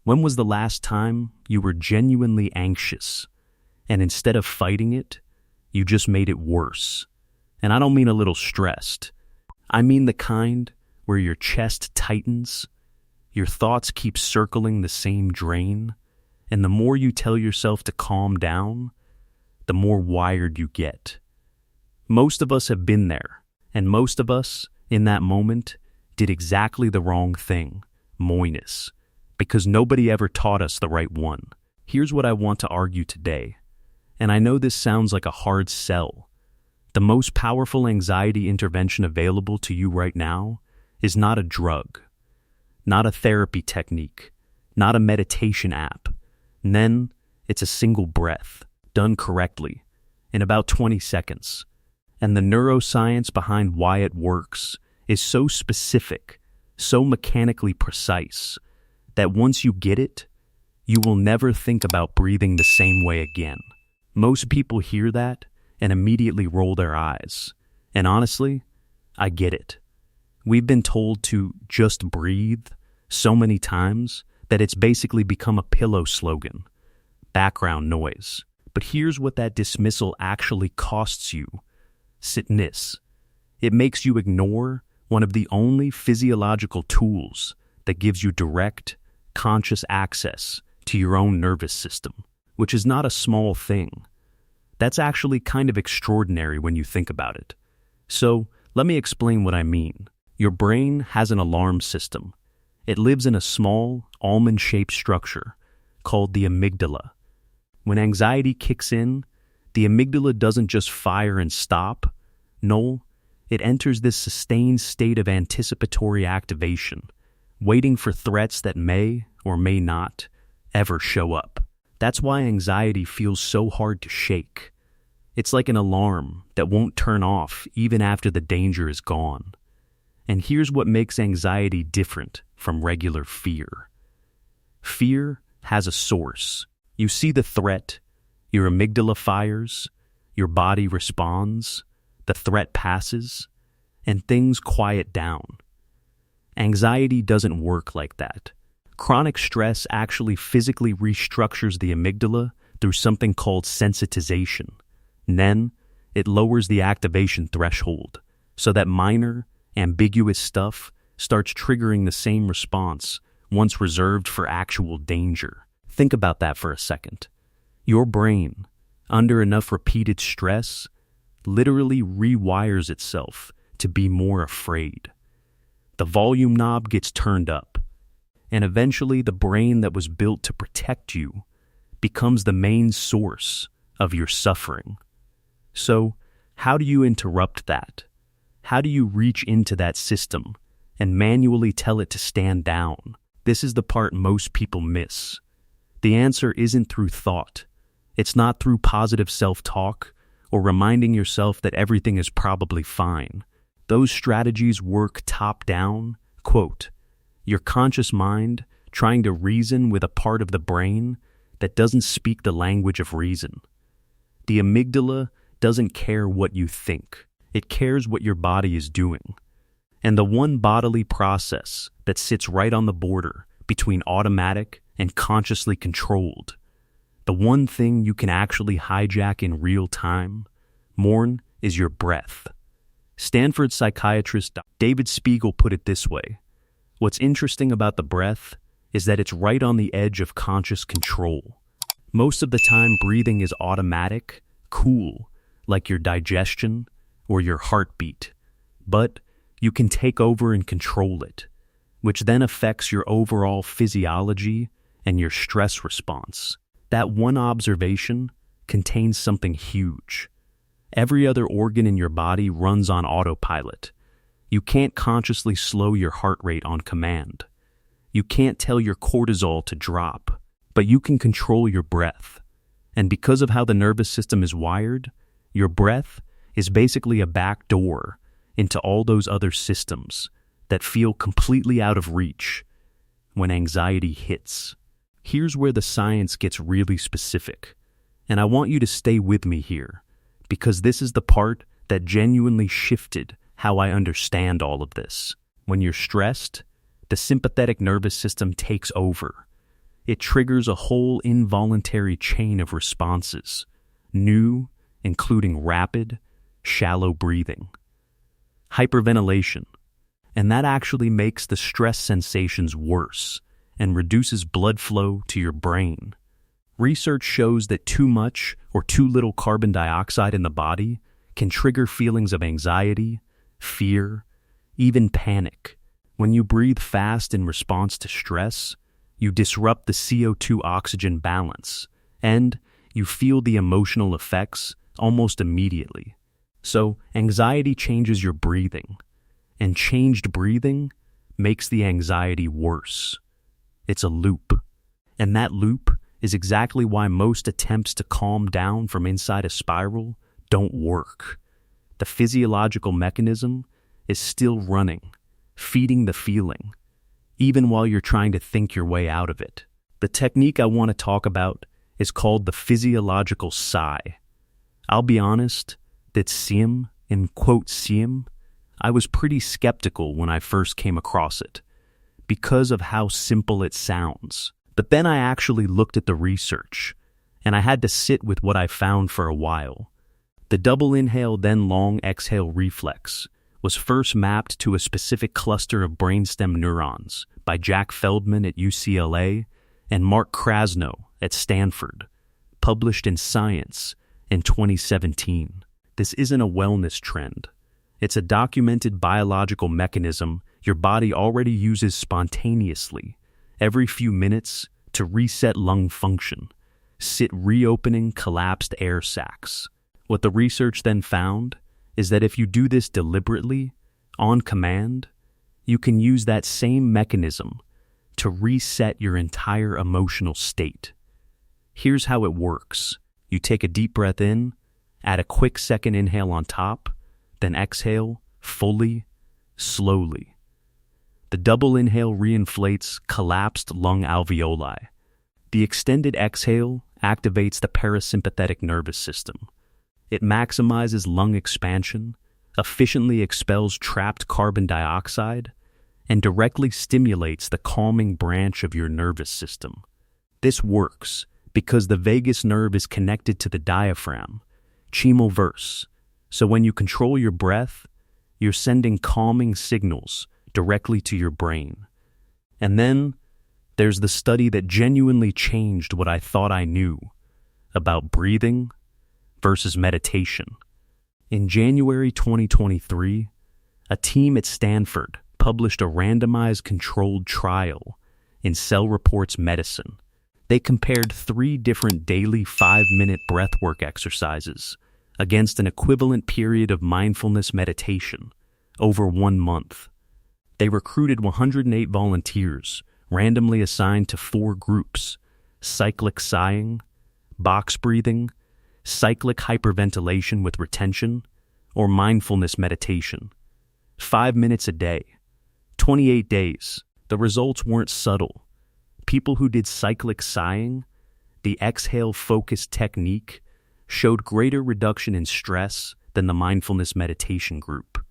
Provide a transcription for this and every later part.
When was the last time you were genuinely anxious, and instead of fighting it, you just made it worse? And I don't mean a little stressed. I mean the kind where your chest tightens, your thoughts keep circling the same drain, and the more you tell yourself to calm down, the more wired you get. Most of us have been there, and most of us, in that moment, did exactly the wrong thing, moinus, because nobody ever taught us the right one. Here's what I want to argue today, and I know this sounds like a hard sell. The most powerful anxiety intervention available to you right now is not a drug, not a therapy technique, not a meditation app. And then it's a single breath, done correctly, in about 20 seconds. And the neuroscience behind why it works is so specific, so mechanically precise, that once you get it, you will never think about breathing the same way again. Most people hear that and immediately roll their eyes. And honestly, I get it. We've been told to just breathe so many times that it's basically become a pillow slogan, background noise. But here's what that dismissal actually costs you: sitness. It makes you ignore one of the only physiological tools that gives you direct, conscious access to your own nervous system, which is not a small thing. That's actually kind of extraordinary when you think about it. So, let me explain what I mean. Your brain has an alarm system. It lives in a small, almond-shaped structure called the amygdala. When anxiety kicks in, the amygdala doesn't just fire and stop. No, it enters this sustained state of anticipatory activation, waiting for threats that may or may not ever show up. That's why anxiety feels so hard to shake. It's like an alarm that won't turn off even after the danger is gone. And here's what makes anxiety different from regular fear. Fear has a source. You see the threat, your amygdala fires, your body responds, the threat passes, and things quiet down. Anxiety doesn't work like that. Chronic stress actually physically restructures the amygdala through something called sensitization. And then, it lowers the activation threshold so that minor, ambiguous stuff starts triggering the same response once reserved for actual danger. Think about that for a second. Your brain, under enough repeated stress, literally rewires itself to be more afraid. The volume knob gets turned up, and eventually the brain that was built to protect you becomes the main source of your suffering. So, how do you interrupt that? How do you reach into that system and manually tell it to stand down? This is the part most people miss. The answer isn't through thought. It's not through positive self-talk or reminding yourself that everything is probably fine. Those strategies work top-down, quote, your conscious mind trying to reason with a part of the brain that doesn't speak the language of reason. The amygdala doesn't care what you think. It cares what your body is doing. And the one bodily process that sits right on the border between automatic and consciously controlled, the one thing you can actually hijack in real time, is your breath. Stanford psychiatrist David Spiegel put it this way: what's interesting about the breath is that it's right on the edge of conscious control. Most of the time, breathing is automatic, cool, like your digestion or your heartbeat. But you can take over and control it, which then affects your overall physiology and your stress response. That one observation contains something huge. Every other organ in your body runs on autopilot. You can't consciously slow your heart rate on command. You can't tell your cortisol to drop, but you can control your breath. And because of how the nervous system is wired, your breath is basically a back door into all those other systems that feel completely out of reach when anxiety hits. Here's where the science gets really specific, and I want you to stay with me here, because this is the part that genuinely shifted how I understand all of this. When you're stressed, the sympathetic nervous system takes over. it triggers a whole involuntary chain of responses, new, including rapid, shallow breathing. Hyperventilation, and that actually makes the stress sensations worse and reduces blood flow to your brain. Research shows that too much or too little carbon dioxide in the body can trigger feelings of anxiety, fear, even panic. When you breathe fast in response to stress, you disrupt the CO2-oxygen balance, and you feel the emotional effects almost immediately. So, anxiety changes your breathing, and changed breathing makes the anxiety worse. It's a loop, and that loop is exactly why most attempts to calm down from inside a spiral don't work. The physiological mechanism is still running, feeding the feeling, even while you're trying to think your way out of it. The technique I want to talk about is called the physiological sigh. I'll be honest, that SIM, in quote SIM, I was pretty skeptical when I first came across it, because of how simple it sounds. But then I actually looked at the research, and I had to sit with what I found for a while. The double inhale then long exhale reflex was first mapped to a specific cluster of brainstem neurons by Jack Feldman at UCLA and Mark Krasnow at Stanford, published in Science in 2017. This isn't a wellness trend. It's a documented biological mechanism your body already uses spontaneously every few minutes to reset lung function, sit reopening collapsed air sacs. What the research then found is that if you do this deliberately, on command, you can use that same mechanism to reset your entire emotional state. Here's how it works. You take a deep breath in, add a quick second inhale on top, then exhale fully, slowly. The double inhale reinflates collapsed lung alveoli. The extended exhale activates the parasympathetic nervous system. It maximizes lung expansion, efficiently expels trapped carbon dioxide, and directly stimulates the calming branch of your nervous system. This works because the vagus nerve is connected to the diaphragm, chimal verse, so when you control your breath, you're sending calming signals directly to your brain. And then there's the study that genuinely changed what I thought I knew about breathing versus meditation. In January 2023, a team at Stanford published a randomized controlled trial in Cell Reports Medicine. They compared 3 different daily 5-minute breathwork exercises against an equivalent period of mindfulness meditation over 1 month. They recruited 108 volunteers, randomly assigned to 4 groups: cyclic sighing, box breathing, cyclic hyperventilation with retention, or mindfulness meditation. 5 minutes a day, 28 days. The results weren't subtle. People who did cyclic sighing, the exhale-focused technique, showed greater reduction in stress than the mindfulness meditation group,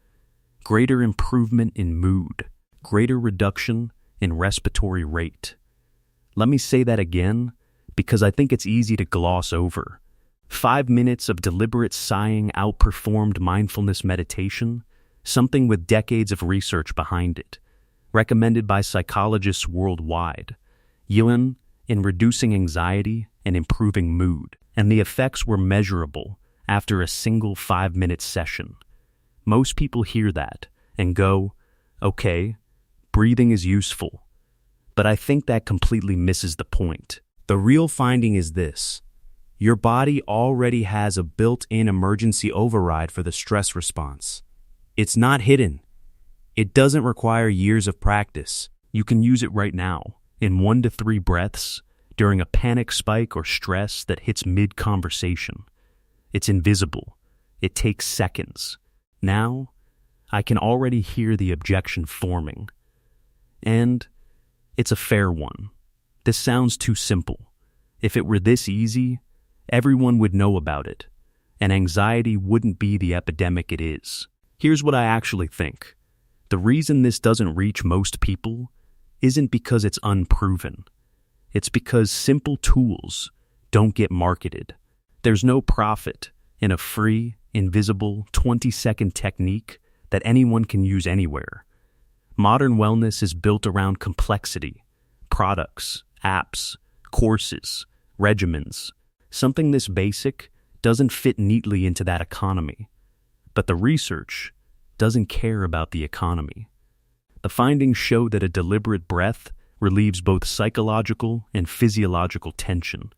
greater improvement in mood, greater reduction in respiratory rate. Let me say that again, because I think it's easy to gloss over. 5 minutes of deliberate sighing outperformed mindfulness meditation, something with decades of research behind it, recommended by psychologists worldwide, in reducing anxiety and improving mood, and the effects were measurable after a single 5-minute session. Most people hear that and go, okay, breathing is useful, but I think that completely misses the point. The real finding is this: your body already has a built-in emergency override for the stress response. It's not hidden. It doesn't require years of practice. You can use it right now, in 1 to 3 breaths, during a panic spike or stress that hits mid-conversation. It's invisible. It takes seconds. Now, I can already hear the objection forming. And it's a fair one. This sounds too simple. If it were this easy, everyone would know about it, and anxiety wouldn't be the epidemic it is. Here's what I actually think. The reason this doesn't reach most people isn't because it's unproven. It's because simple tools don't get marketed. There's no profit in a free, invisible, 20-second technique that anyone can use anywhere. Modern wellness is built around complexity, products, apps, courses, regimens. Something this basic doesn't fit neatly into that economy. But the research doesn't care about the economy. The findings show that a deliberate breath relieves both psychological and physiological tension,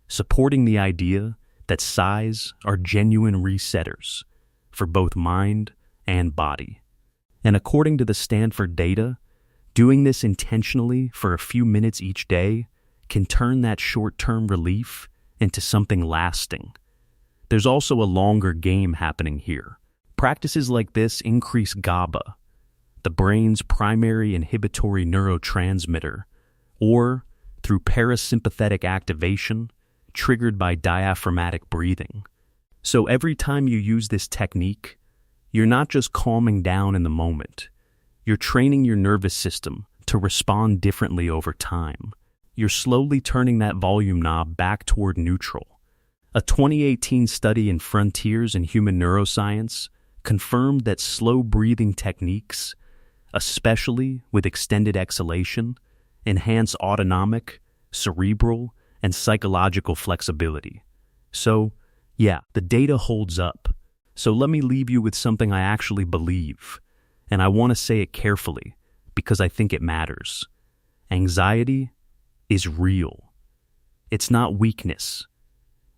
supporting the idea that sighs are genuine resetters for both mind and body. And according to the Stanford data, doing this intentionally for a few minutes each day can turn that short-term relief into something lasting. There's also a longer game happening here. Practices like this increase GABA, the brain's primary inhibitory neurotransmitter, or through parasympathetic activation triggered by diaphragmatic breathing. So every time you use this technique, you're not just calming down in the moment. You're training your nervous system to respond differently over time. You're slowly turning that volume knob back toward neutral. A 2018 study in Frontiers in Human Neuroscience confirmed that slow breathing techniques, especially with extended exhalation, enhance autonomic, cerebral, and psychological flexibility. So, yeah, the data holds up. So let me leave you with something I actually believe, and I want to say it carefully because I think it matters. Anxiety is real. It's not weakness.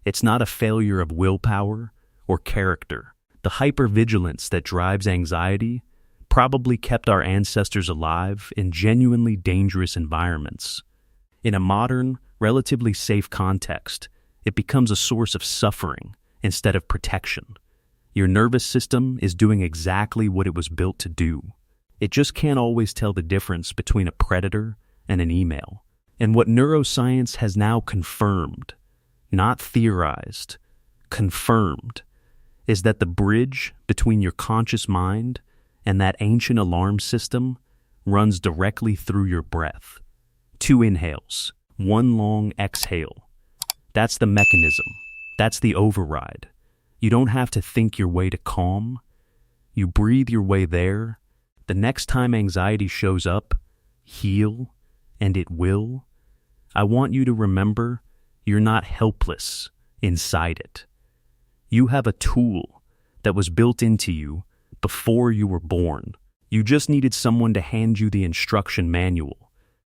It's not a failure of willpower or character. The hypervigilance that drives anxiety probably kept our ancestors alive in genuinely dangerous environments. In a modern, relatively safe context, it becomes a source of suffering instead of protection. Your nervous system is doing exactly what it was built to do. It just can't always tell the difference between a predator and an email. And what neuroscience has now confirmed, not theorized, confirmed, is that the bridge between your conscious mind and that ancient alarm system runs directly through your breath. 2 inhales, 1 long exhale. That's the mechanism. That's the override. You don't have to think your way to calm. You breathe your way there. The next time anxiety shows up, heal, and it will. I want you to remember you're not helpless inside it. You have a tool that was built into you before you were born. You just needed someone to hand you the instruction manual.